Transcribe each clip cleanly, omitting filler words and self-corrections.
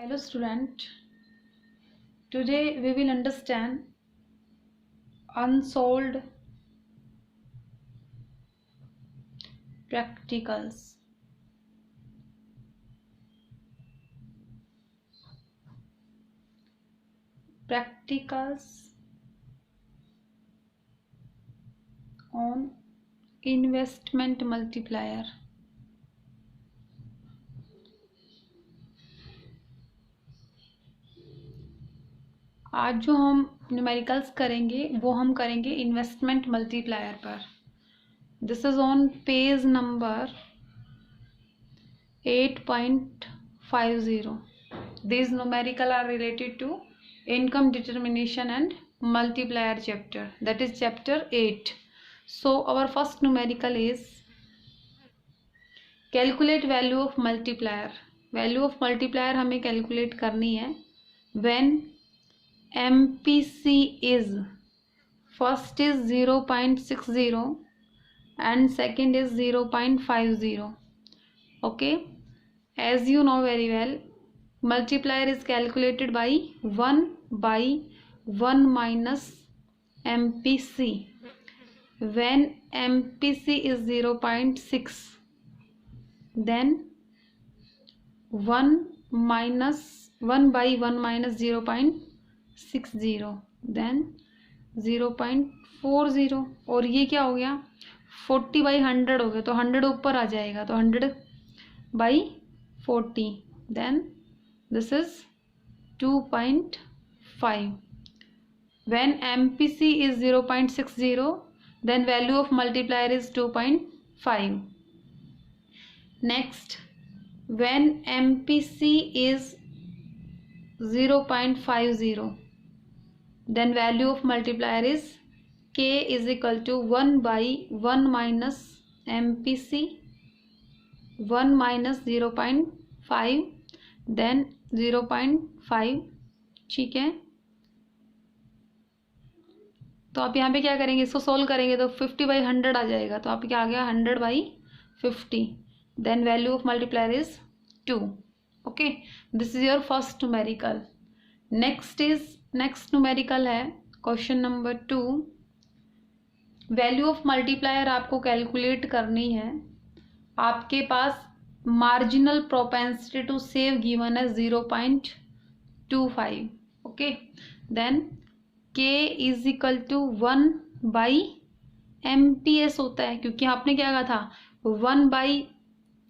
Hello student, today we will understand unsolved practicals. Practicals on investment multiplier. आज जो हम numericals करेंगे वो हम करेंगे इन्वेस्टमेंट मल्टीप्लायर पर. This is on page number 8.50. These numerical are related to income determination and multiplier chapter, that is chapter 8. So our first numerical is calculate value of multiplier. Value of multiplier हमें calculate करनी है when MPC is first is 0.60 and second is 0.50. Okay, as you know very well, multiplier is calculated by 1 by 1 minus MPC. When MPC is 0.6, then 1 by 1 minus 0.60, then 0.40. और ये क्या हो गया 40 by 100 हो गया, तो 100 ऊपर आ जाएगा, तो 100 by 40, then this is 2.5. When MPC is 0.60, then value of multiplier is 2.5. Next, when MPC is 0.50, then value of multiplier is K is equal to 1 by 1 minus MPC, 1 minus 0.5, then 0.5. ठीक है, तो आप यहाँ पे क्या करेंगे, इसको सोल्व करेंगे तो 50 by 100 आ जाएगा, तो आप क्या आ गया 100 by 50. Then value of multiplier is 2. Okay, this is your first numerical. Next numerical है question number 2. Value of multiplier आपको कैलकुलेट करनी है. आपके पास marginal propensity to save given है 0.25. Okay, then K is equal to 1 by MPS होता है, क्योंकि आपने क्या कहा था 1 बाई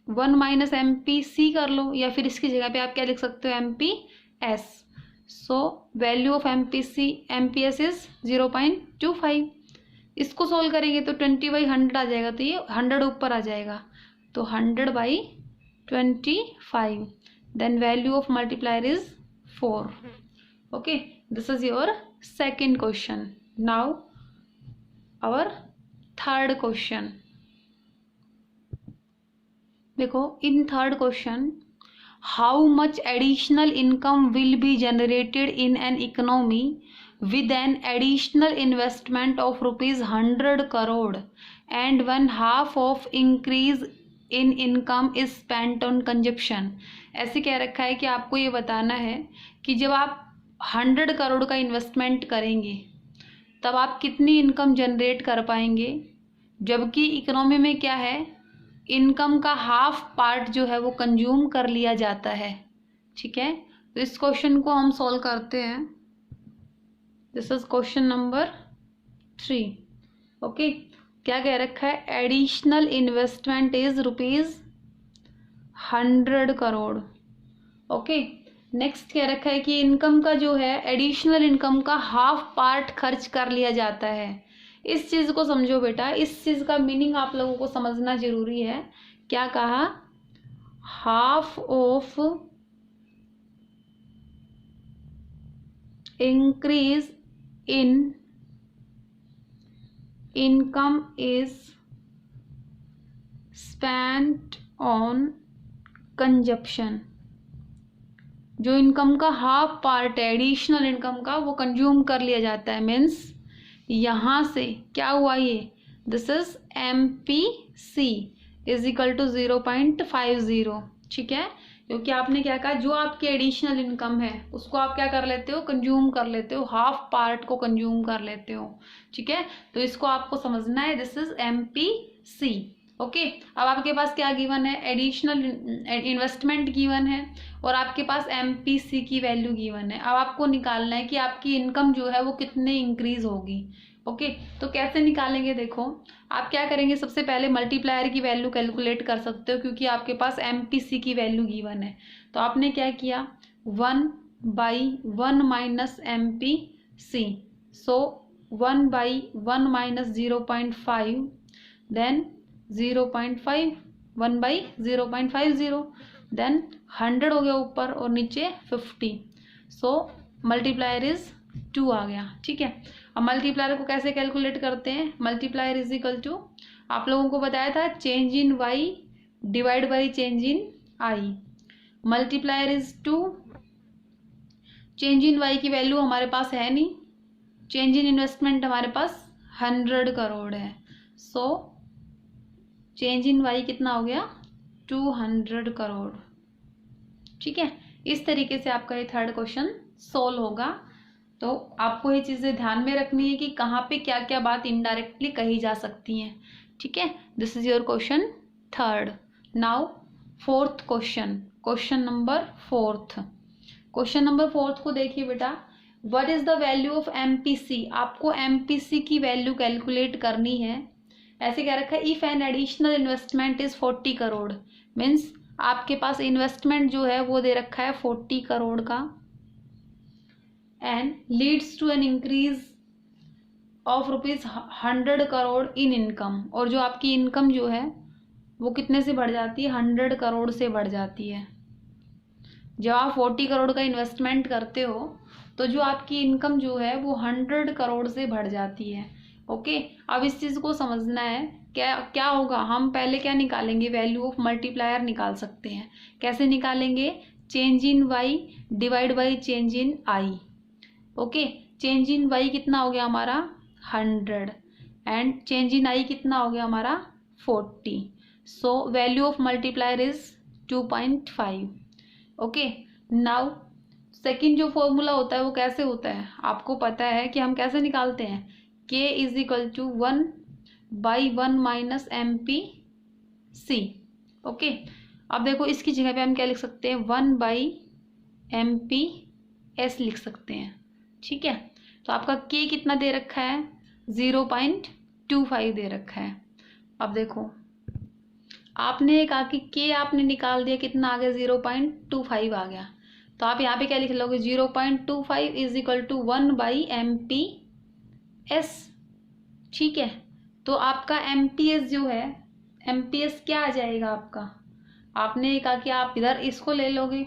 1 माइनस MPC कर लो, या फिर इसकी जगह पे आप क्या लिख सकते हो MPS. So value of MPS is 0.25. इसको सोल्व करेंगे तो 20 by 100 आ जाएगा, तो ये 100 ऊपर आ जाएगा, तो 100 by 25. Then value of multiplier is 4. Okay, this is your second question. Now our third question. देखो, in third question, how much additional income will be generated in an economy with an additional investment of rupees 100 crore and 1/2 of increase in income is spent on consumption. ऐसे कह रखा है कि आपको ये बताना है कि जब आप 100 करोड़ का इन्वेस्टमेंट करेंगे तब आप कितनी इनकम जनरेट कर पाएंगे, जबकि इकोनॉमी में क्या है, इनकम का हाफ पार्ट जो है वो कंज्यूम कर लिया जाता है. ठीक है, तो इस क्वेश्चन को हम सॉल्व करते हैं. This is question number 3. Okay, क्या कह रखा है, additional investment is ₹100 crore. Okay, next कह रखा है कि इनकम का जो है, एडिशनल इनकम का हाफ पार्ट खर्च कर लिया जाता है. इस चीज़ को समझो बेटा, इस चीज़ का मीनिंग आप लोगों को समझना जरूरी है. क्या कहा, half of increase in income is spent on consumption. जो इनकम का हाफ पार्ट है एडिशनल इनकम का, वो कंज्यूम कर लिया जाता है. मीन्स यहाँ से क्या हुआ, ये this is MPC is equal to 0.50. ठीक है, क्योंकि आपने क्या कहा, जो आपकी एडिशनल इनकम है उसको आप क्या कर लेते हो, कंज्यूम कर लेते हो, हाफ पार्ट को कंज्यूम कर लेते हो। ठीक है, तो इसको आपको समझना है, दिस इज MPC। ओके, अब आपके पास क्या गिवन है, एडिशनल इन्वेस्टमेंट गिवन है और आपके पास MPC की वैल्यू गिवन है। अब आपको निकालना है कि आपकी इनकम जो है वो कितने इंक्रीज होगी। ओके, तो कैसे निकालेंगे, देखो आप क्या करेंगे, सबसे पहले मल्टीप्लायर की वैल्यू कैलकुलेट कर सकते हो क्योंकि आपके पास MPC की वैल्यू गिवन है। तो आपने क्या किया, 1/1 माइनस MPC, सो 1/1 माइनस 0.5, देन 0.5, 1/0.50, देन 100 हो गया ऊपर और नीचे 50, सो मल्टीप्लायर इज 2 आ गया। ठीक है, अब मल्टीप्लायर को कैसे कैलकुलेट करते हैं, मल्टीप्लायर इज इक्वल टू, आप लोगों को बताया था, change in Y divide by change in I। Multiplier is 2, change in Y की वैल्यू हमारे पास है नहीं, चेंज इन इन्वेस्टमेंट हमारे पास 100 करोड़ है, सो चेंज इन Y कितना हो गया, 200 करोड़। ठीक है, इस तरीके से आपका ये थर्ड क्वेश्चन सोल्व होगा। तो आपको ये चीज़ें ध्यान में रखनी है कि कहाँ पे क्या क्या बात इनडायरेक्टली कही जा सकती हैं। ठीक है, this is your question third. Now fourth question, question number fourth. Question number fourth को देखिए बेटा, what is the value of MPC। आपको MPC की वैल्यू कैलकुलेट करनी है। ऐसे क्या रखा है, if an additional investment is 40 crore, means आपके पास इन्वेस्टमेंट जो है वो दे रखा है 40 करोड़ का, and leads to an increase of ₹100 crore in income, और जो आपकी इनकम जो है वो कितने से बढ़ जाती है, 100 करोड़ से बढ़ जाती है। जब आप 40 करोड़ का इन्वेस्टमेंट करते हो तो जो आपकी इनकम जो है वो 100 करोड़ से बढ़ जाती है। ओके, अब इस चीज़ को समझना है, क्या क्या होगा, हम पहले क्या निकालेंगे, वैल्यू ऑफ मल्टीप्लायर निकाल सकते हैं। कैसे निकालेंगे, change in Y divide by change in I। Okay, change in Y कितना हो गया हमारा 100 एंड चेंज इन I कितना हो गया हमारा 40, सो value of multiplier is 2.5। Okay, now second जो फॉर्मूला होता है वो कैसे होता है, आपको पता है कि हम कैसे निकालते हैं, K is equal to 1/1 minus MPC। Okay, अब देखो इसकी जगह पे हम क्या लिख सकते हैं, 1/MPS लिख सकते हैं। ठीक है, तो आपका K कितना दे रखा है, 0.25 दे रखा है। अब देखो आपने कहा कि K आपने निकाल दिया, कितना आ गया, 0.25 आ गया। तो आप यहाँ पे क्या लिख लोगे, 0.25 इज इक्वल टू 1/MPS। ठीक है, तो आपका MPS जो है, MPS क्या आ जाएगा आपका, आपने कहा कि आप इधर इसको ले लोगे,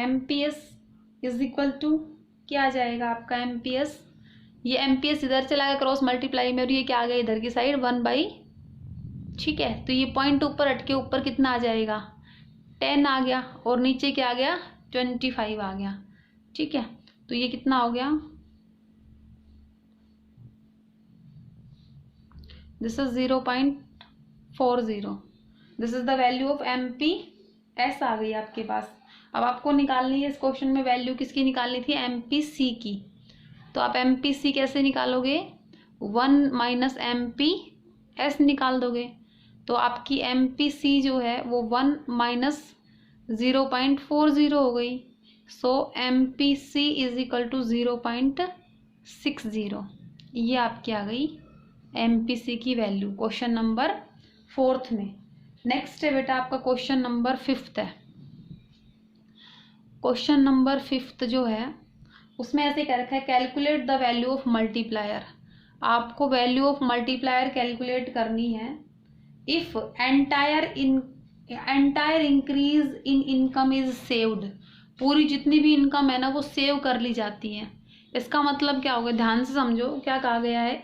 MPS इज इक्वल टू क्या आ जाएगा आपका MPS, ये MPS इधर चला गया क्रॉस मल्टीप्लाई में और ये क्या आ गया इधर की साइड 1/, ठीक है, तो ये पॉइंट ऊपर हटके ऊपर कितना आ जाएगा, 10 आ गया और नीचे क्या आ गया, 25 आ गया। ठीक है, तो ये कितना हो गया, this is 0.40, this is the value of MPS आ गई आपके पास। अब आपको निकालनी है इस क्वेश्चन में वैल्यू किसकी निकालनी थी, MPC की। तो आप MPC कैसे निकालोगे, 1 माइनस MPS निकाल दोगे। तो आपकी MPC जो है वो 1 माइनस 0.40 हो गई, सो MPC इज इक्वल टू 0.60। ये आपकी आ गई MPC की वैल्यू क्वेश्चन नंबर फोर्थ में। नेक्स्ट है बेटा आपका क्वेश्चन नंबर फिफ्थ है। क्वेश्चन नंबर फिफ्थ जो है उसमें ऐसे क्या रखा है, calculate the value of multiplier. आपको वैल्यू ऑफ मल्टीप्लायर कैलकुलेट करनी है if entire increase in income is saved. पूरी जितनी भी इनकम है ना वो सेव कर ली जाती है। इसका मतलब क्या होगा, ध्यान से समझो क्या कहा गया है,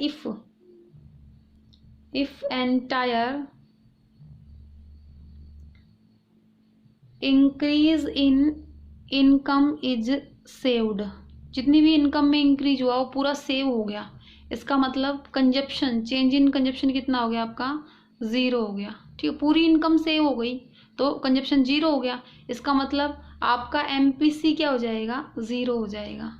if entire increase in income is saved, जितनी भी इनकम में इंक्रीज हुआ वो पूरा सेव हो गया। इसका मतलब कंजप्शन, चेंज इन कंजप्शन कितना हो गया आपका, 0 हो गया। ठीक है, पूरी इनकम सेव हो गई तो कंजप्शन 0 हो गया, इसका मतलब आपका MPC क्या हो जाएगा, 0 हो जाएगा।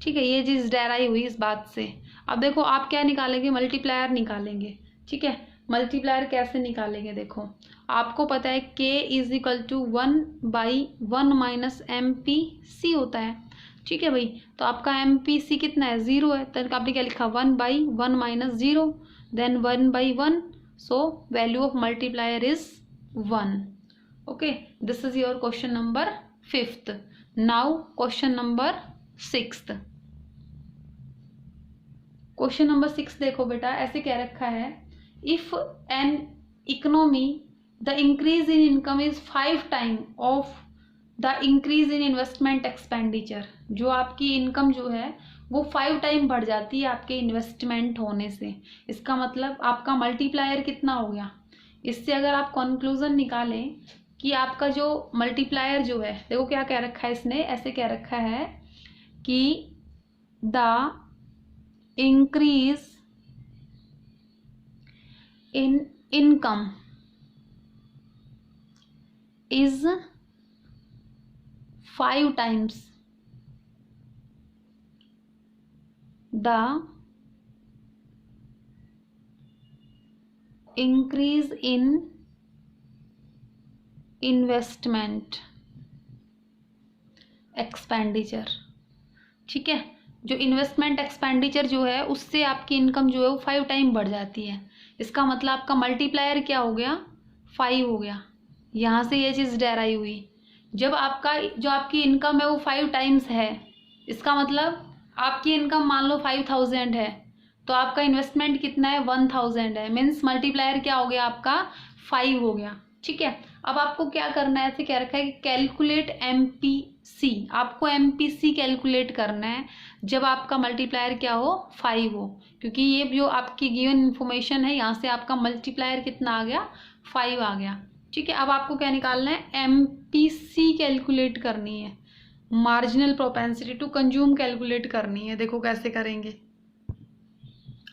ठीक है, ये चीज़ डेराइव हुई इस बात से। अब देखो आप क्या निकालेंगे, मल्टीप्लायर निकालेंगे। ठीक है, मल्टीप्लायर कैसे निकालेंगे, देखो आपको पता है K is equal to 1/1 minus MPC होता है। ठीक है भाई, तो आपका MPC कितना है, 0 है, तो आपने क्या लिखा, 1/1 minus 0, then 1/1, so value of multiplier is 1। Okay, this is your question number 5th। Now question number 6th। Question number 6 देखो बेटा, ऐसे क्या रखा है, if an economy the increase in income is 5 time of the increase in investment expenditure, जो आपकी income जो है वो 5 टाइम बढ़ जाती है आपके इन्वेस्टमेंट होने से, इसका मतलब आपका मल्टीप्लायर कितना हो गया। इससे अगर आप कंक्लूजन निकालें कि आपका जो मल्टीप्लायर जो है, देखो क्या कह रखा है इसने, ऐसे कह रखा है कि the increase in income is 5 times the increase in investment expenditure। ठीक है, जो इन्वेस्टमेंट एक्सपेंडिचर जो है उससे आपकी इनकम जो है वो 5 टाइम बढ़ जाती है, इसका मतलब आपका मल्टीप्लायर क्या हो गया, 5 हो गया। यहाँ से ये चीज़ डेराइव हुई, जब आपका जो आपकी इनकम है वो 5 टाइम्स है, इसका मतलब आपकी इनकम मान लो 5000 है, तो आपका इन्वेस्टमेंट कितना है, 1000 है, मीन्स मल्टीप्लायर क्या हो गया आपका, 5 हो गया। ठीक है, अब आपको क्या करना है, ऐसे क्या रखा है कि कैलकुलेट MPC, आपको MPC कैलकुलेट करना है जब आपका मल्टीप्लायर क्या हो, 5 हो, क्योंकि ये जो आपकी गिवन इन्फॉर्मेशन है यहाँ से आपका मल्टीप्लायर कितना आ गया, 5 आ गया। ठीक है, अब आपको क्या निकालना है, MPC कैलकुलेट करनी है, marginal propensity to consume calculate करनी है। देखो कैसे करेंगे,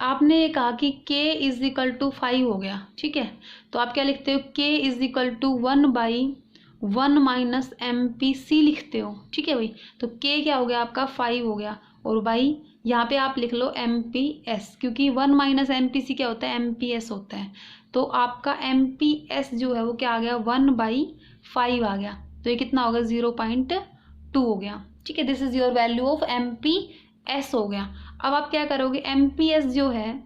आपने ये कहा कि K इज इक्वल टू 5 हो गया। ठीक है, तो आप क्या लिखते हो, K is equal to 1/1 minus MPC लिखते हो। ठीक है भाई, तो K क्या हो गया आपका, 5 हो गया, और भाई यहाँ पे आप लिख लो MPS, क्योंकि 1 माइनस MPC क्या होता है, MPS होता है, तो आपका MPS जो है वो क्या आ गया, 1/5 आ गया, तो ये कितना होगा, 0.2 हो गया। ठीक है, this is your value of MPS हो गया। अब आप क्या करोगे, MPS जो है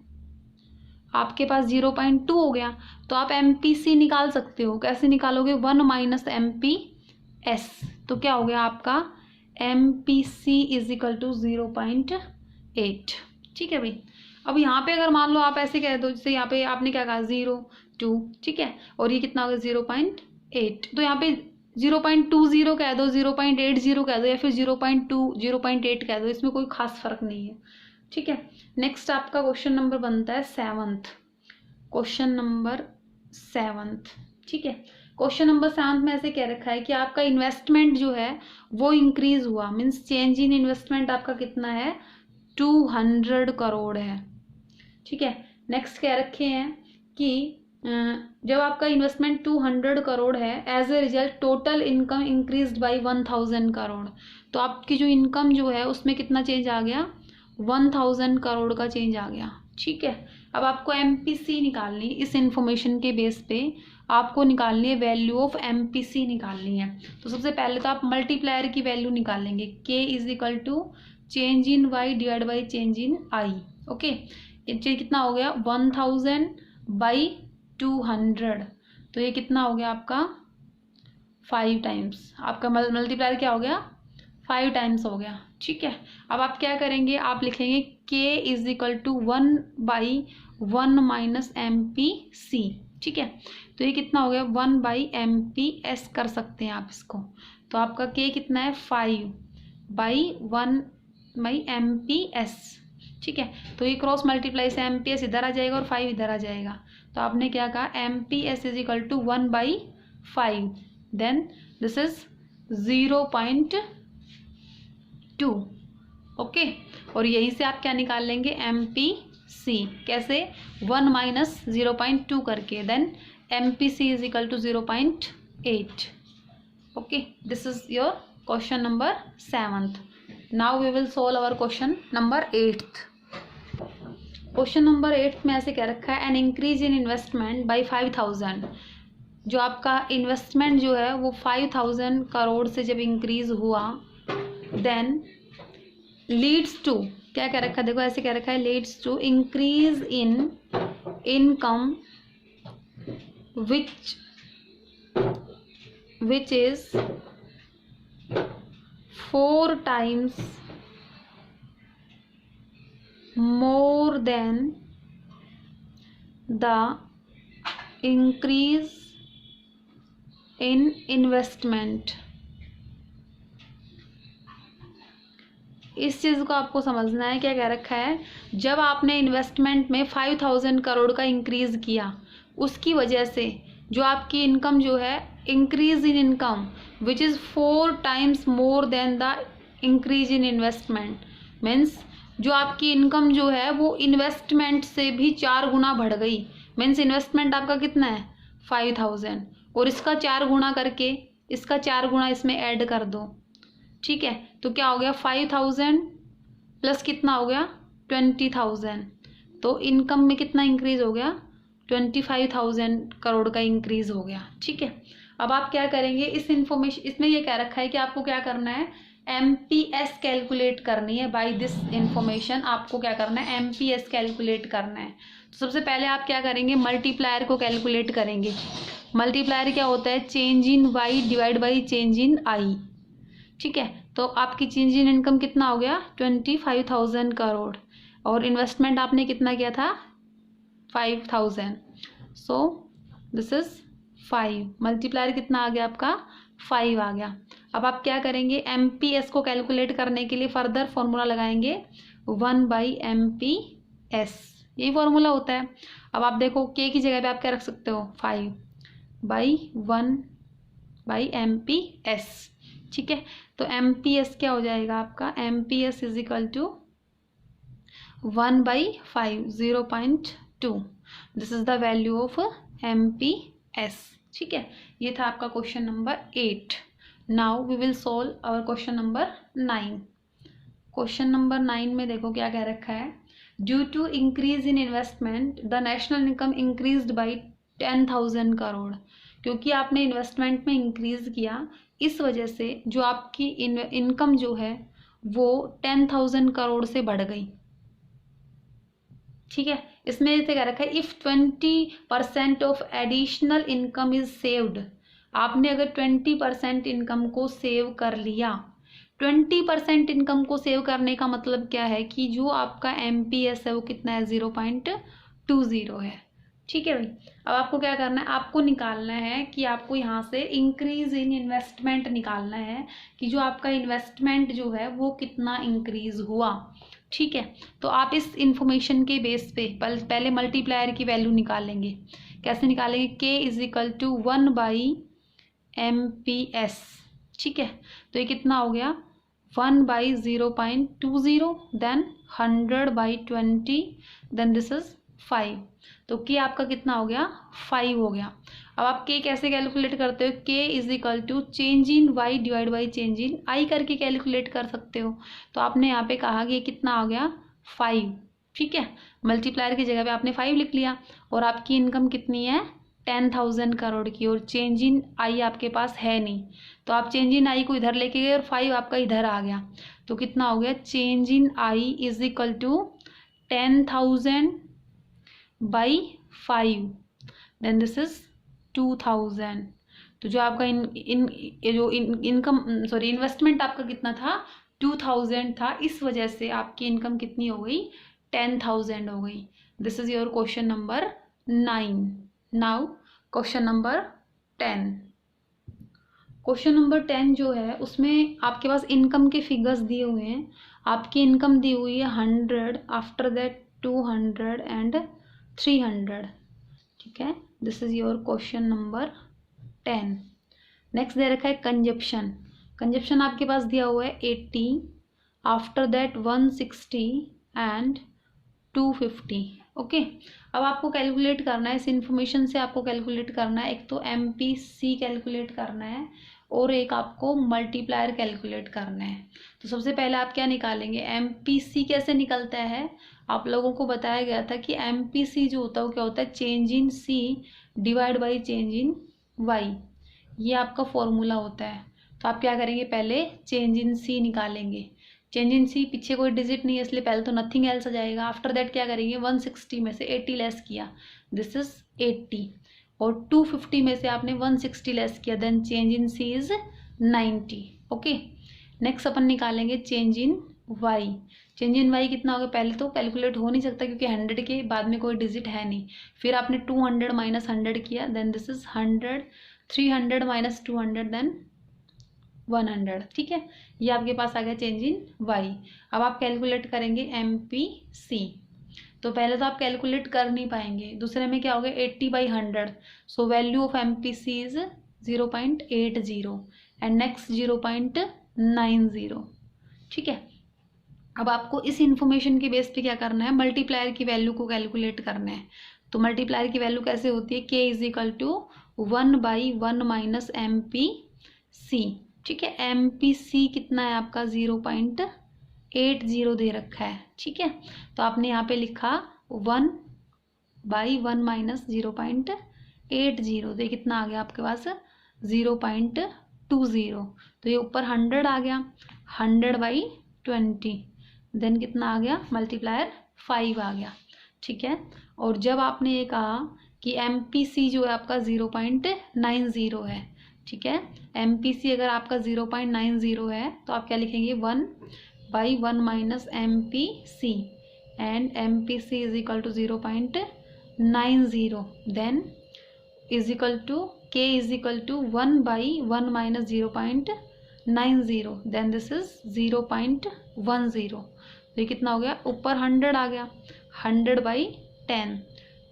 आपके पास 0.2 हो गया, तो आप MPC निकाल सकते हो, कैसे निकालोगे, 1 माइनस MPS, तो क्या हो गया आपका MPC इज इक्वल टू 0.8। ठीक है भाई, अब यहाँ पे अगर मान लो आप ऐसे कह दो, जैसे यहाँ पे आपने क्या कहा, 0.2, ठीक है, और ये कितना होगा, 0.8, तो यहाँ पे 0.20 कह दो, 0.80 कह दो, या फिर 0.2 0.8 कह दो, इसमें कोई खास फर्क नहीं है। ठीक है, नेक्स्ट आपका क्वेश्चन नंबर बनता है 7th, क्वेश्चन नंबर 7th। ठीक है, क्वेश्चन नंबर 7 में ऐसे कह रखा है कि आपका इन्वेस्टमेंट जो है वो इंक्रीज हुआ, मीन्स चेंज इन इन्वेस्टमेंट आपका कितना है, 200 करोड़ है। ठीक है, नेक्स्ट कह रखे हैं कि जब आपका इन्वेस्टमेंट 200 करोड़ है, as a result total income increased by 1000 crore, तो आपकी जो इनकम जो है उसमें कितना चेंज आ गया, 1000 करोड़ का चेंज आ गया। ठीक है, अब आपको MPC निकालनी, इस इंफॉर्मेशन के बेस पे आपको निकालनी है वैल्यू ऑफ MPC निकालनी है। तो सबसे पहले तो आप मल्टीप्लायर की वैल्यू निकालेंगे, K is equal to change in Y divide by change in I। ओके, ये कितना हो गया, 1000/200, तो ये कितना हो गया आपका, 5 टाइम्स, आपका मल्टीप्लायर क्या हो गया, 5 टाइम्स हो गया। ठीक है, अब आप क्या करेंगे, आप लिखेंगे K is equal to 1/1 minus MPC। ठीक है, तो ये कितना हो गया, 1/MPS कर सकते हैं आप इसको, तो आपका K कितना है, 5/1/MPS। ठीक है, तो ये क्रॉस मल्टीप्लाई से MPS इधर आ जाएगा और 5 इधर आ जाएगा, तो आपने क्या कहा, MPS is equal to 1/5, then this is 0.2। Okay, और यहीं से आप क्या निकाल लेंगे, MPC। कैसे, 1 माइनस 0.2 करके, then MPC is equal to 0.8। Okay, this is your question number 7th। Now we will solve our question number 8th। Question number 8 में ऐसे कह रखा है, an increase in investment by 5000। जो आपका इन्वेस्टमेंट जो है वो 5000 करोड़ से जब इंक्रीज हुआ, देन लीड्स टू, क्या कह रखा है, देखो ऐसे कह रखा है, leads to increase in income which is 4 times more than the increase in investment। इस चीज़ को आपको समझना है। क्या कह रखा है, जब आपने इन्वेस्टमेंट में 5000 करोड़ का इंक्रीज किया, उसकी वजह से जो आपकी इनकम जो है, increase in income which is 4 times more than the increase in investment, means जो आपकी इनकम जो है वो इन्वेस्टमेंट से भी 4 गुना बढ़ गई। मीन्स इन्वेस्टमेंट आपका कितना है, 5000, और इसका 4 गुना करके, इसका 4 गुना इसमें ऐड कर दो। ठीक है, तो क्या हो गया, 5000 प्लस कितना हो गया, 20000। तो इनकम में कितना इंक्रीज हो गया, 25,000 करोड़ का इंक्रीज हो गया। ठीक है, अब आप क्या करेंगे, इस इंफॉर्मेशन, इसमें ये कह रखा है कि आपको क्या करना है, MPS कैलकुलेट करनी है। बाय दिस इंफॉर्मेशन आपको क्या करना है, MPS कैलकुलेट करना है। तो सबसे पहले आप क्या करेंगे, मल्टीप्लायर को कैलकुलेट करेंगे। मल्टीप्लायर क्या होता है, change in Y divide by change in I। ठीक है, तो आपकी चेंज इन इनकम कितना हो गया, 25,000 करोड़, और इन्वेस्टमेंट आपने कितना किया था, 5000। सो दिस इज 5, मल्टीप्लायर कितना आ गया आपका, 5 आ गया। अब आप क्या करेंगे, MPS को कैलकुलेट करने के लिए फर्दर फॉर्मूला लगाएंगे, 1/MPS, यही फॉर्मूला होता है। अब आप देखो K की जगह पे आप क्या रख सकते हो, 5/1/MPS। ठीक है, तो MPS क्या हो जाएगा आपका, MPS is equal to 1/5, 0.2। This is the value of MPS। ठीक है, ये था आपका question number 8। Now we will solve our question number 9। Question number 9 में देखो क्या कह रखा है, due to increase in investment the national income increased by 10,000 crore. क्योंकि आपने इन्वेस्टमेंट में इंक्रीज किया, इस वजह से जो आपकी इनकम जो है वो 10,000 करोड़ से बढ़ गई। ठीक है, इसमें जैसे कह रखा है, if 20% of additional income is saved. आपने अगर 20% इनकम को सेव कर लिया, 20% इनकम को सेव करने का मतलब क्या है कि जो आपका MPS है वो कितना है, 0.20 है। ठीक है भाई, अब आपको क्या करना है, आपको निकालना है कि आपको यहाँ से इंक्रीज इन इन्वेस्टमेंट निकालना है कि जो आपका इन्वेस्टमेंट जो है वो कितना इंक्रीज हुआ। ठीक है, तो आप इस इंफॉर्मेशन के बेस पे पहले मल्टीप्लायर की वैल्यू निकालेंगे। कैसे निकालेंगे, K is equal to 1/MPS। ठीक है, तो ये कितना हो गया, 1/0.20, देन 100/20, देन दिस इज 5। तो K आपका कितना हो गया, 5 हो गया। अब आप K कैसे कैलकुलेट करते हो, K is equal to change in Y divide by change in I करके कैलकुलेट कर सकते हो। तो आपने यहाँ पे कहा कि कितना आ गया, 5। ठीक है, मल्टीप्लायर की जगह पे आपने 5 लिख लिया, और आपकी इनकम कितनी है, 10,000 करोड़ की, और चेंज इन I आपके पास है नहीं, तो आप चेंज इन I को इधर लेके गए और 5 आपका इधर आ गया। तो कितना हो गया, change in I is equal to 10,000 by 5, then this is 2000। तो जो आपका इन्वेस्टमेंट आपका कितना था, 2000 था, इस वजह से आपकी इनकम कितनी हो गई, 10,000 हो गई। This is your question number 9। Now question number 10। Question number 10 जो है उसमें आपके पास इनकम के फिगर्स दिए हुए हैं। आपकी इनकम दी हुई है 100, आफ्टर दैट 200 एंड 300। ठीक है, this is your question number 10। Next दे रखा है कंजप्शन। कंजप्शन आपके पास दिया हुआ है 80, आफ्टर दैट 160 एंड 250। ओके, अब आपको कैलकुलेट करना है, इस इंफॉर्मेशन से आपको कैलकुलेट करना है, एक तो MPC कैलकुलेट करना है और एक आपको मल्टीप्लायर कैलकुलेट करना है। तो सबसे पहले आप क्या निकालेंगे, MPC कैसे निकलता है, आप लोगों को बताया गया था कि MPC जो होता है वो क्या होता है, change in C divide by change in Y, ये आपका फॉर्मूला होता है। तो आप क्या करेंगे, पहले चेंज इन C निकालेंगे, चेंज इन C पीछे कोई डिजिट नहीं है इसलिए पहले तो नथिंग एल्स आ जाएगा। आफ्टर दैट क्या करेंगे, 160 में से 80 लेस किया, दिस इज 80, और 250 में से आपने 160 लेस किया, then change in C is 90। Okay, next अपन निकालेंगे change in Y। Change in Y कितना होगा, पहले तो कैलकुलेट हो नहीं सकता क्योंकि 100 के बाद में कोई डिजिट है नहीं, फिर आपने 200 माइनस 100 किया, then this is 100, 300 minus 200 then 100। ठीक है, ये आपके पास आ गया चेंज इन Y। अब आप कैलकुलेट करेंगे MPC, तो पहले तो आप कैलकुलेट कर नहीं पाएंगे, दूसरे में क्या हो गया 80/100, सो value of MPC is 0.80 and next 0.90। ठीक है, अब आपको इस इंफॉर्मेशन के बेस पे क्या करना है, मल्टीप्लायर की वैल्यू को कैलकुलेट करना है। तो मल्टीप्लायर की वैल्यू कैसे होती है, K is equal to 1/1 minus MPC। ठीक है, MPC कितना है आपका 0.80 दे रखा है। ठीक है, तो आपने यहाँ पे लिखा 1/1 माइनस 0.80, तो ये कितना आ गया आपके पास 0.20, तो ये ऊपर 100 आ गया, 100/20, देन कितना आ गया, मल्टीप्लायर 5 आ गया। ठीक है, और जब आपने ये कहा कि MPC जो है आपका 0.90 है, ठीक है, MPC अगर आपका 0.90 है तो आप क्या लिखेंगे 1/1 minus MPC and MPC is equal to 0.90, then is equal to K is equal to 1/1 minus 0.90, then this is 0.10, तो ये कितना हो गया, ऊपर 100 आ गया, 100/10,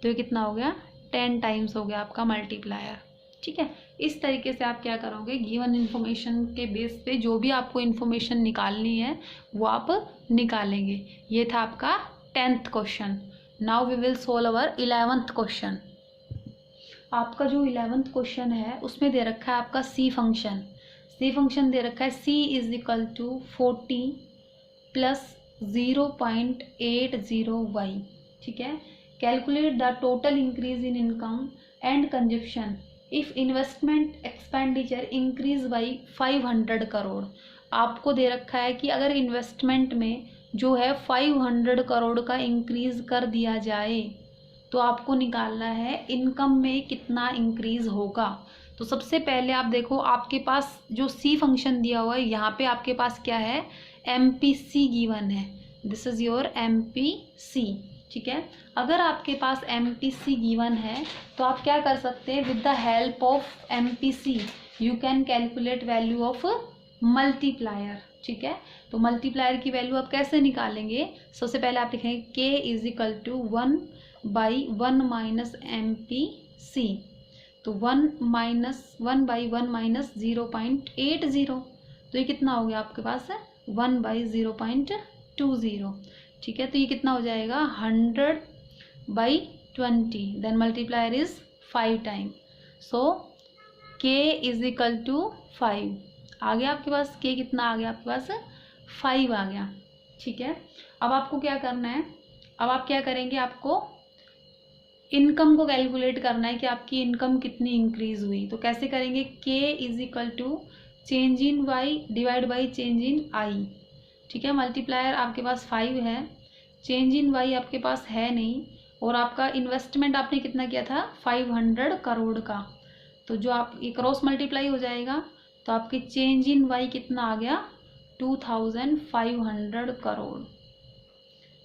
तो ये कितना हो गया 10 टाइम्स हो गया आपका मल्टीप्लायर। ठीक है, इस तरीके से आप क्या करोगे, गिवन इन्फॉर्मेशन के बेस पे जो भी आपको इन्फॉर्मेशन निकालनी है वो आप निकालेंगे। ये था आपका 10th question. Now we will solve our 11th question. आपका जो 11th क्वेश्चन है उसमें दे रखा है आपका C फंक्शन। C फंक्शन दे रखा है C is equal to 40 plus 0.80y। ठीक है, calculate the total increase in income and consumption if investment expenditure increase by 500 crore. आपको दे रखा है कि अगर इन्वेस्टमेंट में जो है 500 करोड़ का इंक्रीज कर दिया जाए तो आपको निकालना है इनकम में कितना इंक्रीज होगा। तो सबसे पहले आप देखो, आपके पास जो C फंक्शन दिया हुआ है यहाँ पे आपके पास क्या है, MPC गिवन है, दिस इज योर MPC। ठीक है, अगर आपके पास MPC गिवन है तो आप क्या कर सकते हैं, with the help of MPC you can calculate value of multiplier. ठीक है, तो मल्टीप्लायर की वैल्यू आप कैसे निकालेंगे, सबसे पहले आप लिखेंगे K is equal to 1/1 minus MPC, तो 1/1 माइनस 0.80, तो ये कितना हो गया आपके पास 1/0.20। ठीक है, तो ये कितना हो जाएगा 100/20, then multiplier is 5 time, so K is equal to 5 आ गया आपके पास। K कितना आ गया आपके पास 5 आ गया। ठीक है, अब आपको क्या करना है, अब आप क्या करेंगे, आपको इनकम को कैलकुलेट करना है कि आपकी इनकम कितनी इंक्रीज हुई। तो कैसे करेंगे, K is equal to change in Y divide by change in I। ठीक है, मल्टीप्लायर आपके पास 5 है, चेंज इन Y आपके पास है नहीं, और आपका इन्वेस्टमेंट आपने कितना किया था 500 करोड़ का, तो जो आप ये क्रॉस मल्टीप्लाई हो जाएगा तो आपकी चेंज इन Y कितना आ गया 2500 करोड़।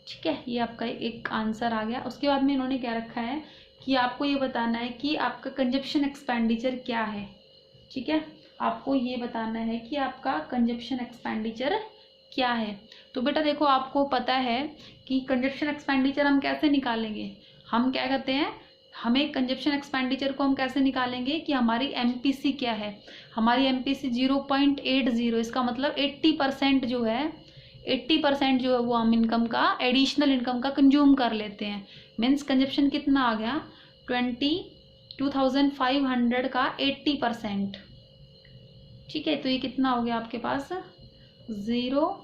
ठीक है, ये आपका एक आंसर आ गया। उसके बाद में इन्होंने क्या रखा है कि आपको ये बताना है कि आपका कंजप्शन एक्सपेंडिचर क्या है। ठीक है, आपको ये बताना है कि आपका कंजप्शन एक्सपेंडिचर क्या है। तो बेटा देखो, आपको पता है कि कंजप्शन एक्सपेंडिचर हम कैसे निकालेंगे, हम क्या करते हैं, हमें कंजप्शन एक्सपेंडिचर को हम कैसे निकालेंगे कि हमारी MPC क्या है, हमारी MPC 0.80, इसका मतलब 80% जो है 80% जो है वो हम इनकम का, एडिशनल इनकम का कंज्यूम कर लेते हैं। मीन्स कंजप्शन कितना आ गया, 22,500 का 80%। ठीक है, तो ये कितना हो गया आपके पास 0,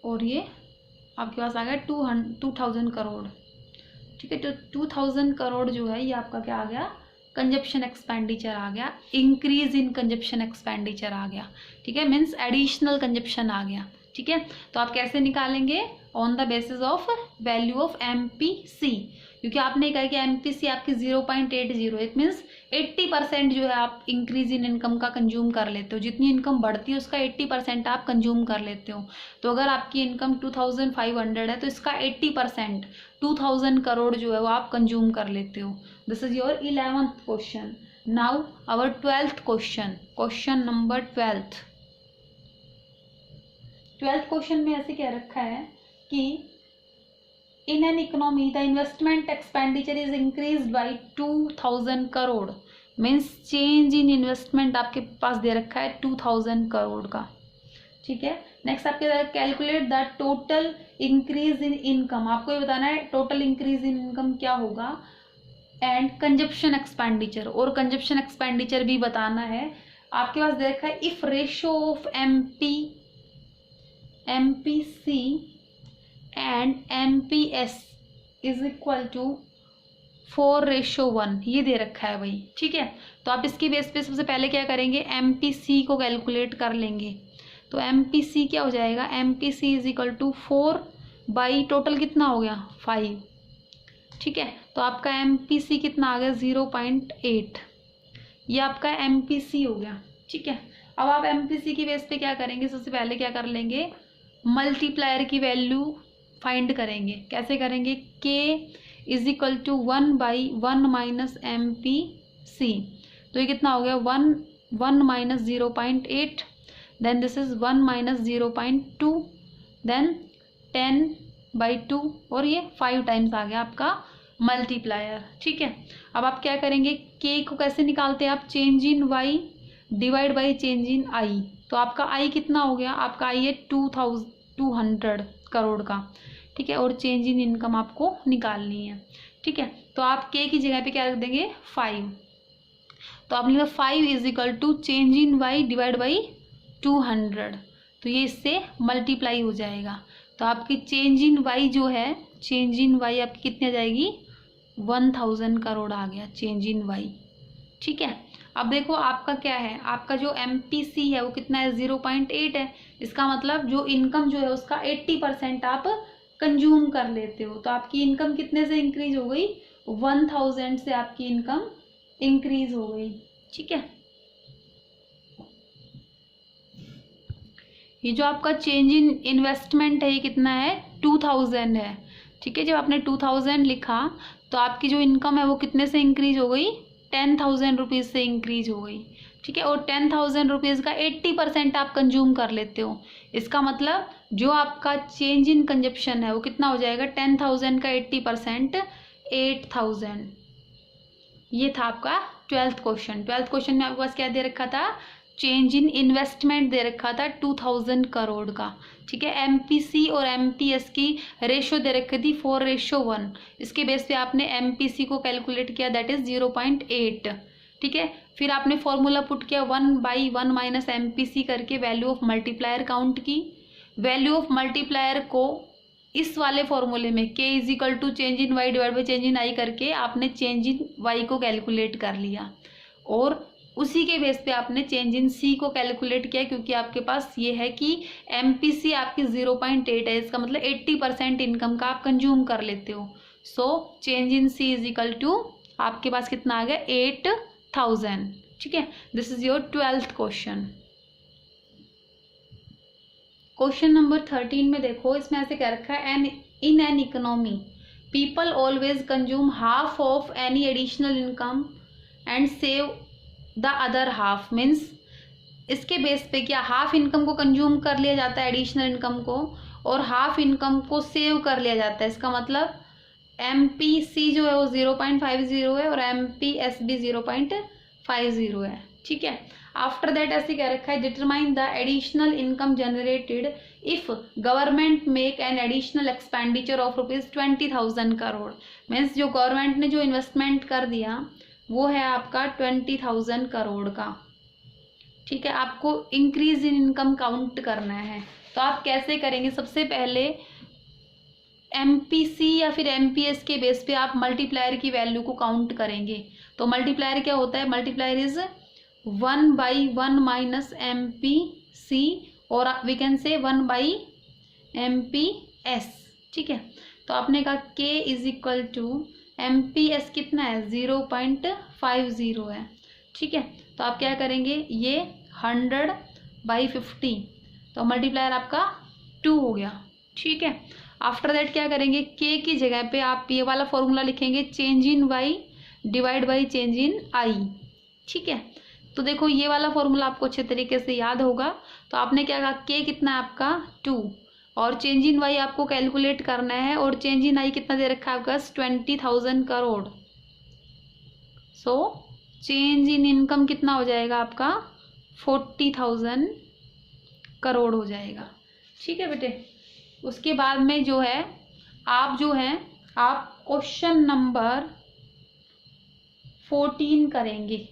और ये आपके पास आ गया 2000 करोड़। ठीक है, तो 2000 करोड़ जो है ये आपका क्या आ गया, कंजप्शन एक्सपेंडिचर आ गया, इंक्रीज इन कंजप्शन एक्सपेंडिचर आ गया। ठीक है, मीन्स एडिशनल कंजप्शन आ गया। ठीक है, तो आप कैसे निकालेंगे, on the basis of value of MPC, क्योंकि आपने कहा कि MPC आपकी 0.80, इट मीन्स 80% जो है आप इंक्रीज इन इनकम का कंज्यूम कर लेते हो। जितनी इनकम बढ़ती है उसका 80% आप कंज्यूम कर लेते हो। तो अगर आपकी इनकम 2500 है तो इसका 80% 2000 करोड़ जो है वो आप कंज्यूम कर लेते हो। This is your 11th question. Now our 12th question, question number 12th question में ऐसे क्या रखा है कि in an economy the investment expenditure is increased by 2000 crore. Means change in investment आपके पास दे रखा है 2000 करोड़ का। ठीक है, नेक्स्ट आपके calculate the total increase in income, आपको ये बताना है टोटल इंक्रीज इन इनकम क्या होगा, एंड कंजप्शन एक्सपेंडिचर, और कंजप्शन एक्सपेंडिचर भी बताना है। आपके पास दे रखा है if ratio of MPC and MPS is equal to 4:1, ये दे रखा है भाई। ठीक है, तो आप इसकी बेस पे सबसे पहले क्या करेंगे, MPC को कैलकुलेट कर लेंगे। तो MPC क्या हो जाएगा, MPC is equal to 4 by total कितना हो गया 5। ठीक है, तो आपका MPC कितना आ गया 0.8, ये आपका MPC हो गया। ठीक है, अब आप MPC की बेस पे क्या करेंगे, सबसे पहले क्या कर लेंगे, मल्टीप्लायर की वैल्यू फाइंड करेंगे। कैसे करेंगे, K is equal to 1/1 minus MPC, तो ये कितना हो गया 1 minus 0.8, then this is 1 minus 0.2, then 10/2, और ये 5 टाइम्स आ गया आपका मल्टीप्लायर। ठीक है, अब आप क्या करेंगे, K को कैसे निकालते हैं आप, change in Y divide by change in I। तो आपका I कितना हो गया, आपका I है 200 करोड़ का। ठीक है, और चेंज इन इनकम आपको निकालनी है। ठीक है, तो आप K की जगह पे क्या रख देंगे 5, तो आप लिखा 5 is equal to change in Y divide by 200, तो ये इससे मल्टीप्लाई हो जाएगा। तो आपकी चेंज इन Y जो है, चेंज इन Y आपकी कितनी आ जाएगी 1000 करोड़ आ गया चेंज इन Y। ठीक है, अब देखो आपका क्या है, आपका जो MPC है वो कितना है 0.8 है। इसका मतलब जो इनकम जो है उसका 80% आप कंज्यूम कर लेते हो। तो आपकी इनकम कितने से इंक्रीज हो गई, 1000 से आपकी इनकम इंक्रीज हो गई। ठीक है, ये जो आपका चेंज इन इन्वेस्टमेंट है ये कितना है 2000 है। ठीक है, जब आपने 2000 लिखा तो आपकी जो इनकम है वो कितने से इंक्रीज हो गई, 10,000 रुपीज़ से इंक्रीज हो गई। ठीक है, और 10,000 रुपीज़ का 80% आप कंज्यूम कर लेते हो। इसका मतलब जो आपका चेंज इन कंजप्शन है वो कितना हो जाएगा, 10,000 का 80% 8,000। ये था आपका 12th क्वेश्चन। 12th क्वेश्चन में आपके पास क्या दे रखा था, चेंज इन इन्वेस्टमेंट दे रखा था 2000 करोड़ का। ठीक है, MPC और MPS की रेशो दे रखी थी 4:1। इसके बेस पे आपने MPC को कैलकुलेट किया, दैट इज 0.8। ठीक है, फिर आपने फॉर्मूला पुट किया 1/1 माइनस MPC करके वैल्यू ऑफ मल्टीप्लायर काउंट की। वैल्यू ऑफ मल्टीप्लायर को इस वाले फॉर्मूले में K is equal to change in Y divide by change in I करके आपने चेंज इन Y को कैलकुलेट कर लिया, और उसी के बेस पे आपने चेंज इन C को कैलकुलेट किया, क्योंकि आपके पास ये है कि MPC आपकी 0.8 है। इसका मतलब 80% इनकम का आप कंज्यूम कर लेते हो। So change in C is equal to आपके पास कितना आ गया 8,000। ठीक है, this is your 12th question. Question number 13 में देखो, इसमें ऐसे क्या रखा है, in an economy people always consume half of any additional income and save the other half. Means इसके बेस पे क्या हाफ इनकम को कंज्यूम कर लिया जाता है एडिशनल इनकम को, और हाफ इनकम को सेव कर लिया जाता है। इसका मतलब MPC जो है वो 0.50 है और MPS भी 0.50 50 है, ठीक है। आफ्टर दैट ऐसे क्या रखा है, determine the additional income generated if government make an additional expenditure of ₹20,000 crore. Means जो गवर्नमेंट ने जो इन्वेस्टमेंट कर दिया वो है आपका 20,000 करोड़ का, ठीक है। आपको इंक्रीज इन इनकम काउंट करना है, तो आप कैसे करेंगे, सबसे पहले MPC या फिर MPS के बेस पे आप मल्टीप्लायर की वैल्यू को काउंट करेंगे। तो मल्टीप्लायर क्या होता है, मल्टीप्लायर इज 1/1 माइनस MPC और वी कैन से 1/MPS, ठीक है। तो आपने कहा K is equal to MPS कितना है 0.50 है, ठीक है। तो आप क्या करेंगे, ये 100/50, तो मल्टीप्लायर आपका 2 हो गया, ठीक है। आफ्टर दैट क्या करेंगे, K की जगह पे आप ये वाला फॉर्मूला लिखेंगे, change in Y divide by change in I, ठीक है। तो देखो ये वाला फॉर्मूला आपको अच्छे तरीके से याद होगा। तो आपने क्या कहा, K कितना है आपका 2 और चेंज इन Y आपको कैलकुलेट करना है, और चेंज इन I कितना दे रखा है आपका 20,000 करोड़। सो चेंज इन इनकम कितना हो जाएगा आपका 40,000 करोड़ हो जाएगा, ठीक है बेटे। उसके बाद में जो है आप क्वेश्चन नंबर 14 करेंगे,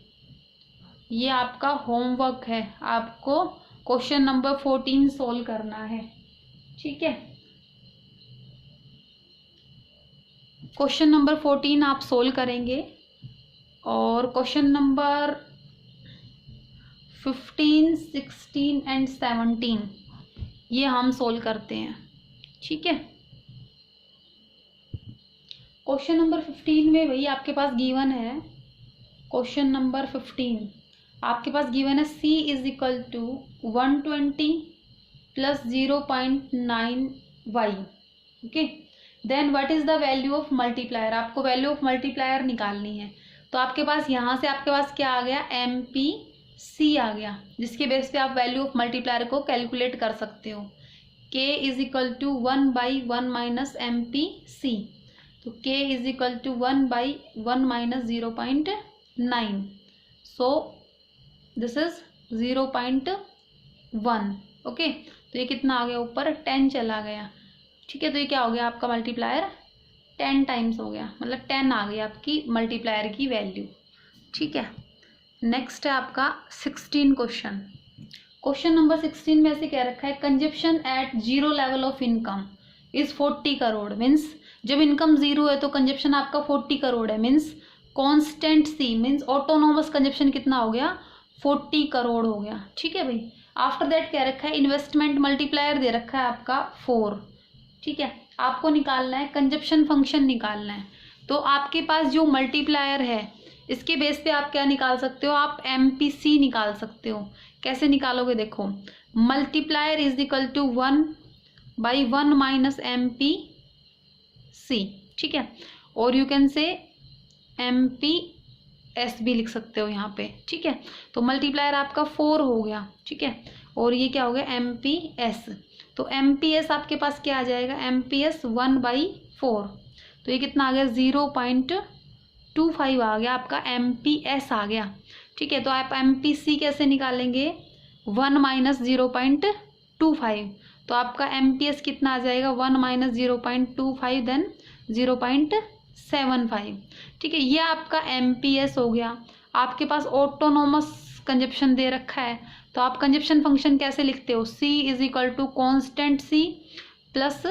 ये आपका होमवर्क है, आपको क्वेश्चन नंबर 14 सोल्व करना है, ठीक है। क्वेश्चन नंबर 14 आप सोल्व करेंगे और क्वेश्चन नंबर 15, 16 एंड 17 ये हम सोल्व करते हैं, ठीक है। क्वेश्चन नंबर 15 में वही आपके पास गिवन है, क्वेश्चन नंबर 15 आपके पास गिवन है C is equal to 120 plus 0.9y, okay. Then what is the value of multiplier, आपको वैल्यू ऑफ मल्टीप्लायर निकालनी है। तो आपके पास यहाँ से आपके पास क्या आ गया, MPC आ गया, जिसके बेस पे आप वैल्यू ऑफ मल्टीप्लायर को कैलकुलेट कर सकते हो। K is equal to 1/1 minus MPC, तो K is equal to 1/1 minus 0.9, so this is 0.1, okay. तो ये कितना आ गया, ऊपर 10 चला गया, ठीक है। तो ये क्या हो गया आपका मल्टीप्लायर 10 टाइम्स हो गया, मतलब 10 आ गई आपकी मल्टीप्लायर की वैल्यू, ठीक है। नेक्स्ट है आपका 16 क्वेश्चन। क्वेश्चन नंबर 16 में ऐसे क्या रखा है, consumption at zero level of income is 40 crore. Means जब इनकम जीरो है तो कंजप्शन आपका 40 करोड़ है। Means constant C means autonomous consumption कितना हो गया 40 करोड़ हो गया, ठीक है भाई। आफ्टर दैट क्या रखा है, इन्वेस्टमेंट मल्टीप्लायर दे रखा है आपका 4, ठीक है। आपको निकालना है कंजप्शन फंक्शन निकालना है। तो आपके पास जो मल्टीप्लायर है इसके बेस पे आप क्या निकाल सकते हो, आप MPC निकाल सकते हो। कैसे निकालोगे, देखो multiplier is equal to 1/1 minus MPC, ठीक है। और यू कैन से MPS भी लिख सकते हो यहाँ पे, ठीक है। तो मल्टीप्लायर आपका 4 हो गया, ठीक है। और ये क्या हो गया MPS, तो MPS आपके पास क्या आ जाएगा, MPS 1/4, तो ये कितना आ गया 0.25 आ गया आपका MPS आ गया, ठीक है। तो आप MPC कैसे निकालेंगे, 1 माइनस 0.25, तो आपका MPS कितना आ जाएगा 1 माइनस 0.25 देन 0.75, ठीक है। ये आपका MPS हो गया। आपके पास ऑटोनोमस कंजप्शन दे रखा है, तो आप कंजप्शन फंक्शन कैसे लिखते हो, C is equal to constant C plus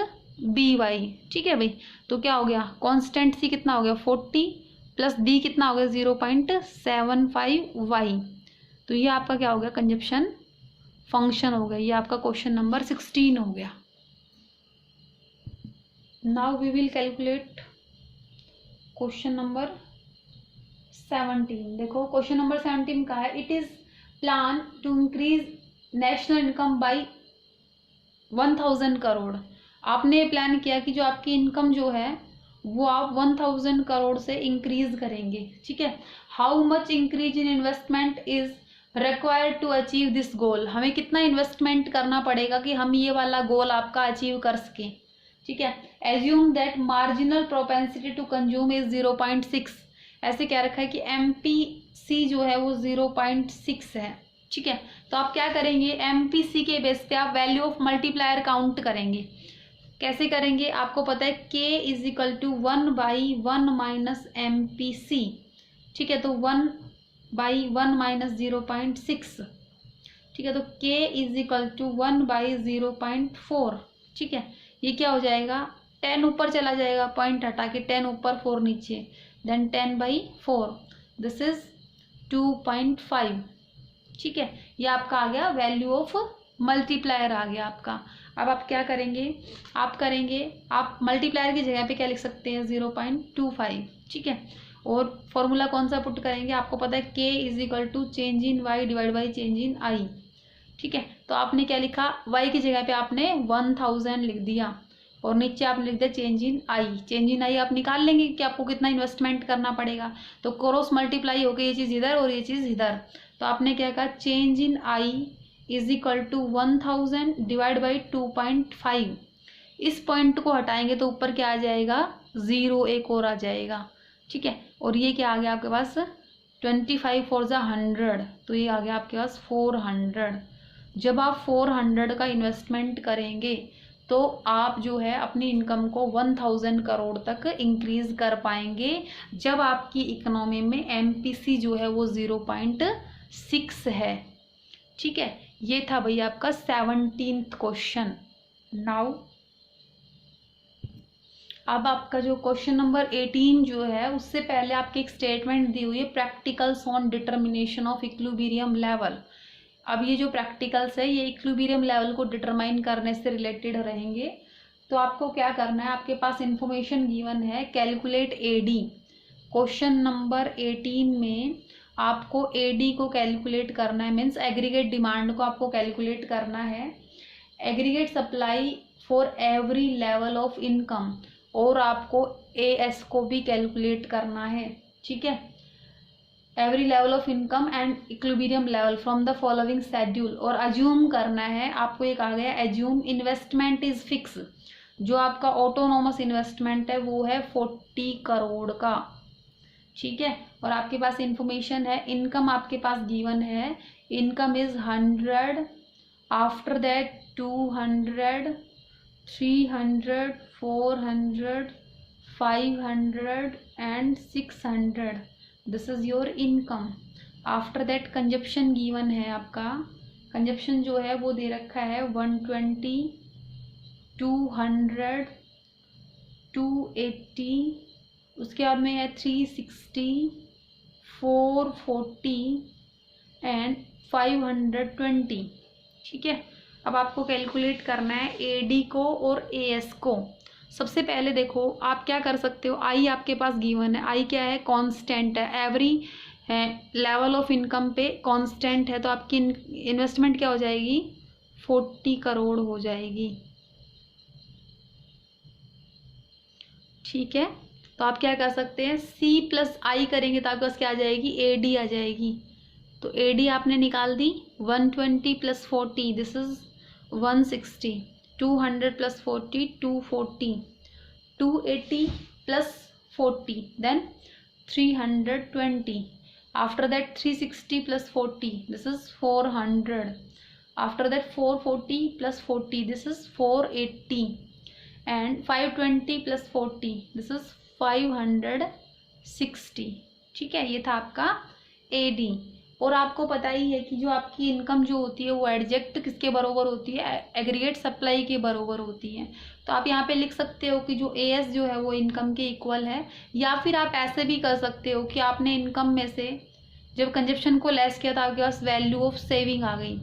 BY, ठीक है भाई। तो क्या हो गया, कॉन्स्टेंट C कितना हो गया 40 प्लस B कितना हो गया 0.75y, तो ये आपका क्या हो गया कंजप्शन फंक्शन हो गया। ये आपका क्वेश्चन नंबर 16 हो गया। Now we will calculate question number 17। देखो क्वेश्चन नंबर 17 का है, it is plan to increase national income by 1000 crore. आपने प्लान किया कि जो आपकी इनकम जो है वो आप 1000 करोड़ से इंक्रीज करेंगे, ठीक है। How much increase in investment is required to achieve this goal. हमें कितना इन्वेस्टमेंट करना पड़ेगा कि हम ये वाला गोल आपका अचीव कर सकें, ठीक है। Assume that marginal propensity to consume is 0.6। ऐसे क्या रखा है कि MPC जो है वो 0.6 है। ठीक है, तो आप क्या करेंगे, MPC के बेस पे आप वैल्यू ऑफ मल्टीप्लायर काउंट करेंगे। कैसे करेंगे, आपको पता है K is equal to 1/1 minus MPC। ठीक है, तो 1/1 माइनस 0.6। ठीक है, तो K इज इक्वल टू 1/0.4। ठीक है, ये क्या हो जाएगा, 10 ऊपर चला जाएगा, पॉइंट हटा के 10 ऊपर 4 नीचे, देन 10/4, दिस इज 2.5। ठीक है, ये आपका आ गया वैल्यू ऑफ मल्टीप्लायर आ गया आपका। अब आप क्या करेंगे, आप मल्टीप्लायर की जगह पे क्या लिख सकते हैं, 0.25। ठीक है, और फॉर्मूला कौन सा पुट करेंगे, आपको पता है K is equal to change in Y divide by change in I। ठीक है, तो आपने क्या लिखा, Y की जगह पे आपने 1000 लिख दिया और नीचे आपने लिख दिया change in I। Change in I आप निकाल लेंगे कि आपको कितना इन्वेस्टमेंट करना पड़ेगा, तो क्रॉस मल्टीप्लाई हो गई, ये चीज़ इधर और ये चीज़ इधर। तो आपने क्या कहा, change in I is equal to 1000 divide by 2.5। इस पॉइंट को हटाएंगे तो ऊपर क्या आ जाएगा, 0 एक और आ जाएगा। ठीक है, और ये क्या आ गया आपके पास, 25 4 ज़ा 100, तो ये आ गया आपके पास 400। जब आप 400 का इन्वेस्टमेंट करेंगे तो आप जो है अपनी इनकम को 1000 करोड़ तक इंक्रीज कर पाएंगे, जब आपकी इकोनॉमी में MPC जो है वो 0.6 है। ठीक है, ये था भैया आपका 17th क्वेश्चन। नाउ अब आपका जो क्वेश्चन नंबर 18 जो है, उससे पहले आपकी एक स्टेटमेंट दी हुई है, practicals on determination of equilibrium level. अब ये जो प्रैक्टिकल्स है ये इक्विलिब्रियम लेवल को डिटरमाइन करने से रिलेटेड रहेंगे। तो आपको क्या करना है, आपके पास इंफॉर्मेशन गिवन है, कैलकुलेट AD। क्वेश्चन नंबर 18 में आपको AD को कैलकुलेट करना है, मीन्स एग्रीगेट डिमांड को आपको कैलकुलेट करना है, aggregate supply for every level of income, और आपको AS को भी कैलकुलेट करना है। ठीक है, every level of income and equilibrium level from the following schedule, और अज्यूम करना है आपको, एक आ गया एज्यूम इन्वेस्टमेंट इज फिक्स। जो आपका ऑटोनोमस इन्वेस्टमेंट है वो है 40 करोड़ का। ठीक है, और आपके पास इंफॉर्मेशन है, इनकम आपके पास गिवन है, income is 100, after that 200, 300, 400, 500 and 600, this is your income. After that consumption given है आपका, कंजप्शन जो है वो दे रखा है 120, 200, 280, उसके बाद में है 360, 440 एंड 520। ठीक है, अब आपको कैलकुलेट करना है AD को और AS को। सबसे पहले देखो आप क्या कर सकते हो, I आपके पास गिवन है, I क्या है, कांस्टेंट है, एवरी लेवल ऑफ इनकम पे कांस्टेंट है, तो आपकी इन्वेस्टमेंट क्या हो जाएगी, 40 करोड़ हो जाएगी। ठीक है, तो आप क्या कर सकते हैं, C प्लस I करेंगे तो आपके पास क्या आ जाएगी, AD आ जाएगी। तो AD आपने निकाल दी, 120 plus 40 this is 160, 200 plus 40 240, 280 plus 40 then 320, after that 360 plus 40 this is 400, after that 440 plus 40 this is 480 and 520 plus 40 this is 560। ठीक है, ये था आपका AD। और आपको पता ही है कि जो आपकी इनकम जो होती है वो एडजेक्ट किसके बराबर होती है, एग्रीगेट सप्लाई के बराबर होती है। तो आप यहाँ पे लिख सकते हो कि जो AS जो है वो इनकम के इक्वल है, या फिर आप ऐसे भी कर सकते हो कि आपने इनकम में से जब कंजप्शन को लेस किया तो आपके पास वैल्यू ऑफ सेविंग आ गई।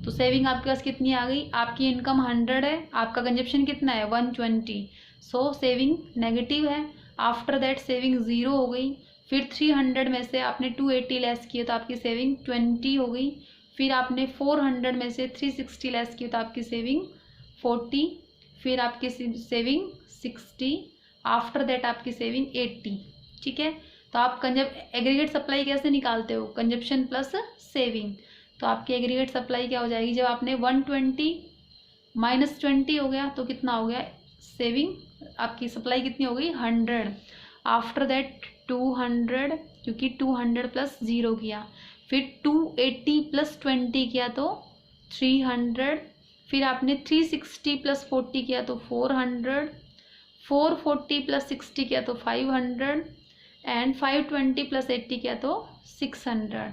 तो सेविंग आपके पास कितनी आ गई, आपकी इनकम 100 है, आपका कंजप्शन कितना है 120, सो सेविंग नेगेटिव है। आफ्टर दैट सेविंग 0 हो गई, फिर 300 में से आपने 280 लेस किया तो आपकी सेविंग 20 हो गई, फिर आपने 400 में से 360 लेस किया तो आपकी सेविंग 40, फिर आपकी सेविंग 60, आफ्टर दैट आपकी सेविंग 80। ठीक है, तो आप एग्रीगेट सप्लाई कैसे निकालते हो, कंजप्शन प्लस सेविंग। तो आपकी एग्रीगेट सप्लाई क्या हो जाएगी, जब आपने 120 माइनस 20 हो गया तो कितना हो गया, सेविंग आपकी सप्लाई कितनी हो गई 100, आफ्टर दैट 200, क्योंकि 200 प्लस 0 किया, फिर 280 प्लस 20 किया तो 300, फिर आपने 360 प्लस 40 किया तो 400, 440 प्लस 60 किया तो 500 एंड 520 प्लस 80 किया तो 600।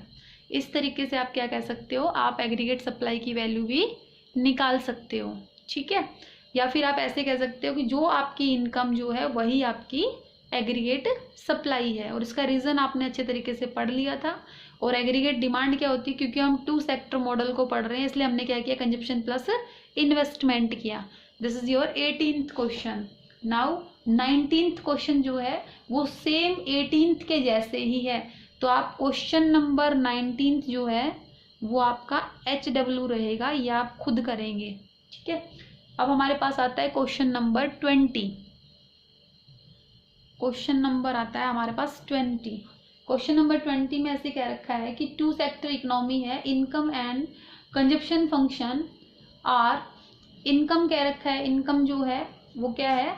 इस तरीके से आप क्या कह सकते हो, आप एग्रीगेट सप्लाई की वैल्यू भी निकाल सकते हो, ठीक है। या फिर आप ऐसे कह सकते हो कि जो आपकी इनकम जो है वही आपकी एग्रीगेट सप्लाई है, और इसका रीज़न आपने अच्छे तरीके से पढ़ लिया था। और एग्रीगेट डिमांड क्या होती है, क्योंकि हम 2 सेक्टर मॉडल को पढ़ रहे हैं इसलिए हमने क्या किया, कंजप्शन प्लस इन्वेस्टमेंट किया। This is your 18th question. Now 19th question जो है वो सेम 18th के जैसे ही है, तो आप क्वेश्चन नंबर 19th जो है वो आपका HW रहेगा, या आप खुद करेंगे, ठीक है। अब हमारे पास आता है क्वेश्चन नंबर 20। क्वेश्चन नंबर आता है हमारे पास 20। क्वेश्चन नंबर 20 में ऐसे क्या रखा है कि 2 सेक्टर इकोनॉमी है, income and consumption function are. Income क्या रखा है, इनकम जो है वो क्या है,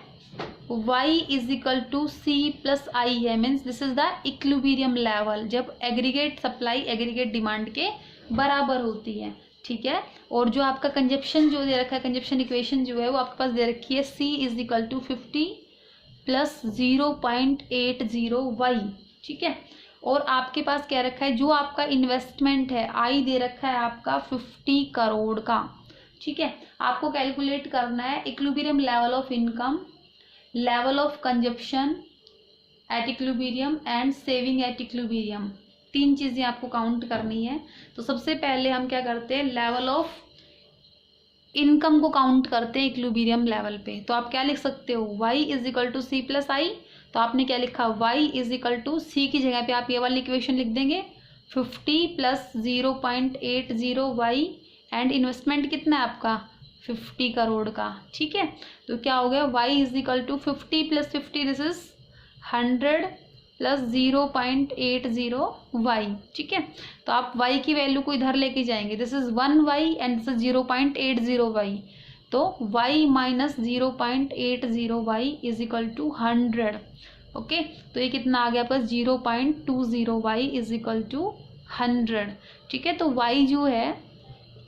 y is equal to C plus I है, means this is the equilibrium level, जब एग्रीगेट सप्लाई एग्रीगेट डिमांड के बराबर होती है, ठीक है। और जो आपका कंजप्शन जो दे रखा है, कंजप्शन इक्वेशन जो है वो आपके पास दे रखी है, c is equal to 50 plus 0.80y, ठीक है। और आपके पास क्या रखा है, जो आपका इन्वेस्टमेंट है आई दे रखा है आपका 50 करोड़ का, ठीक है। आपको कैलकुलेट करना है equilibrium level of income, level of consumption at equilibrium and saving at equilibrium. 3 चीज़ें आपको काउंट करनी है। तो सबसे पहले हम क्या करते हैं, लेवल ऑफ इनकम को काउंट करते हैं इक्विलिब्रियम लेवल पे। तो आप क्या लिख सकते हो, y is equal to C plus I. तो आपने क्या लिखा, y is equal to C की जगह पे आप ये वाली इक्वेशन लिख देंगे, 50 प्लस 0.80y एंड इन्वेस्टमेंट कितना है आपका 50 करोड़ का, ठीक है। तो क्या हो गया, y is equal to 50 plus 50, this is 100 plus 0.80y, ठीक है। तो आप y की वैल्यू को इधर लेके जाएंगे, this is 1y and this is 0.80y, तो y minus 0.80y is equal to 100, okay. तो ये कितना आ गया आपका 0.20y इज इक्वल टू 100, ठीक है। तो y जो है,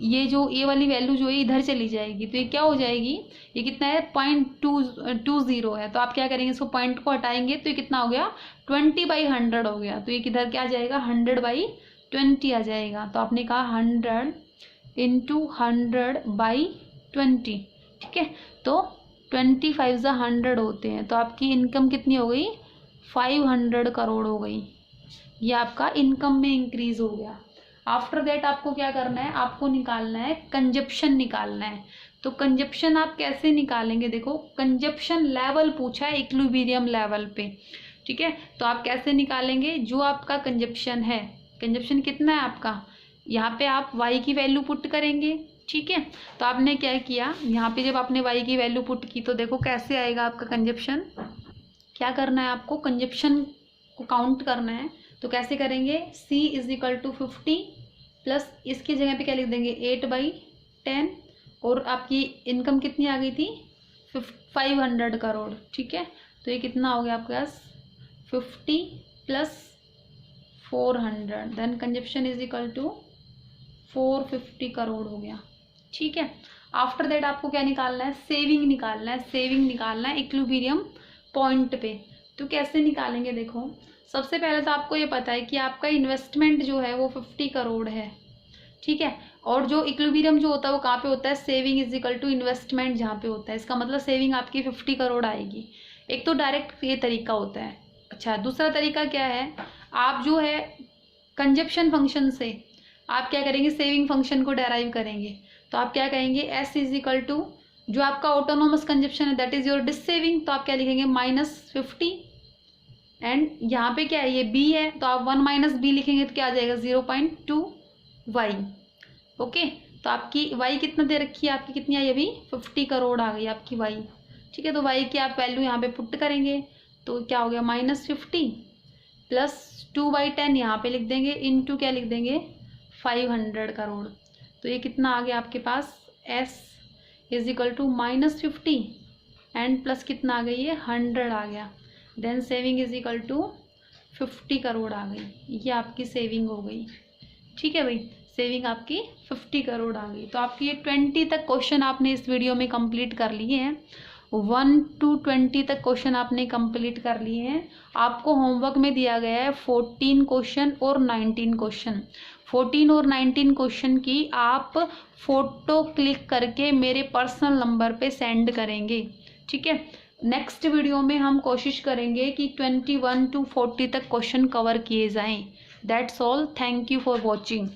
ये जो ये वाली वैल्यू जो है इधर चली जाएगी, तो ये क्या हो जाएगी, ये कितना है 0.220 है। तो आप क्या करेंगे, इसको पॉइंट को हटाएंगे तो ये कितना हो गया 20/100 हो गया। तो ये किधर क्या आ जाएगा 100/20 आ जाएगा। तो आपने कहा 100 इंटू 100/20, ठीक है। तो 25 100 होते हैं, तो आपकी इनकम कितनी हो गई 500 करोड़ हो गई। ये आपका इनकम में इंक्रीज हो गया। आफ्टर दैट आपको क्या करना है, आपको निकालना है कंजप्शन निकालना है। तो कंजप्शन आप कैसे निकालेंगे, देखो कंजप्शन लेवल पूछा है इक्विलिब्रियम लेवल पे, ठीक है। तो आप कैसे निकालेंगे, जो आपका कंजप्शन है, कंजप्शन कितना है आपका, यहाँ पे आप y की वैल्यू पुट करेंगे, ठीक है। तो आपने क्या किया, यहाँ पे जब आपने y की वैल्यू पुट की तो देखो कैसे आएगा आपका कंजप्शन। क्या करना है आपको, कंजप्शन को काउंट करना है। तो कैसे करेंगे, c is equal to 50 plus इसकी जगह पे क्या लिख देंगे 8/10, और आपकी इनकम कितनी आ गई थी 500 करोड़, ठीक है। तो ये कितना हो गया आपके पास 50 plus 400, then consumption is equal to 450 crore हो गया, ठीक है। आफ्टर दैट आपको क्या निकालना है, सेविंग निकालना है, सेविंग निकालना है इक्विलिब्रियम पॉइंट पे। तो कैसे निकालेंगे, देखो सबसे पहले तो आपको ये पता है कि आपका इन्वेस्टमेंट जो है वो 50 करोड़ है, ठीक है। और जो इक्विलिब्रियम जो होता है वो कहाँ पे होता है, saving is equal to investment जहाँ पे होता है, इसका मतलब सेविंग आपकी 50 करोड़ आएगी। एक तो डायरेक्ट ये तरीका होता है। अच्छा, दूसरा तरीका क्या है, आप जो है कंजप्शन फंक्शन से आप क्या करेंगे, सेविंग फंक्शन को डेराइव करेंगे। तो आप क्या कहेंगे, एस इज इक्वल टू जो आपका ऑटोनोमस कंजप्शन है that is your dissaving, तो आप क्या लिखेंगे -50, एंड यहाँ पे क्या है ये b है, तो आप 1 माइनस बी लिखेंगे तो क्या आ जाएगा 0.2y, ओके। तो आपकी y कितना दे रखी है, आपकी कितनी आई अभी 50 करोड़ आ गई आपकी y, ठीक है। तो y की आप वैल्यू यहाँ पे पुट करेंगे तो क्या हो गया -50 प्लस 2/10 यहाँ पे लिख देंगे, इनटू क्या लिख देंगे 500 करोड़। तो ये कितना आ गया आपके पास s is equal to -50 and plus कितना आ गई है 100 आ गया। Then saving is equal to 50 crore आ गई, ये आपकी सेविंग हो गई। ठीक है भाई, सेविंग आपकी 50 करोड़ आ गई। तो आपकी ये 20 तक क्वेश्चन आपने इस वीडियो में कंप्लीट कर लिए हैं। 1 to 20 तक क्वेश्चन आपने कंप्लीट कर लिए हैं। आपको होमवर्क में दिया गया है 14 क्वेश्चन और 19 क्वेश्चन। 14 और 19 क्वेश्चन की आप फोटो क्लिक करके मेरे पर्सनल नंबर पे सेंड करेंगे। ठीक है, नेक्स्ट वीडियो में हम कोशिश करेंगे कि 21 to 40 तक क्वेश्चन कवर किए जाएं। That's all, thank you for watching.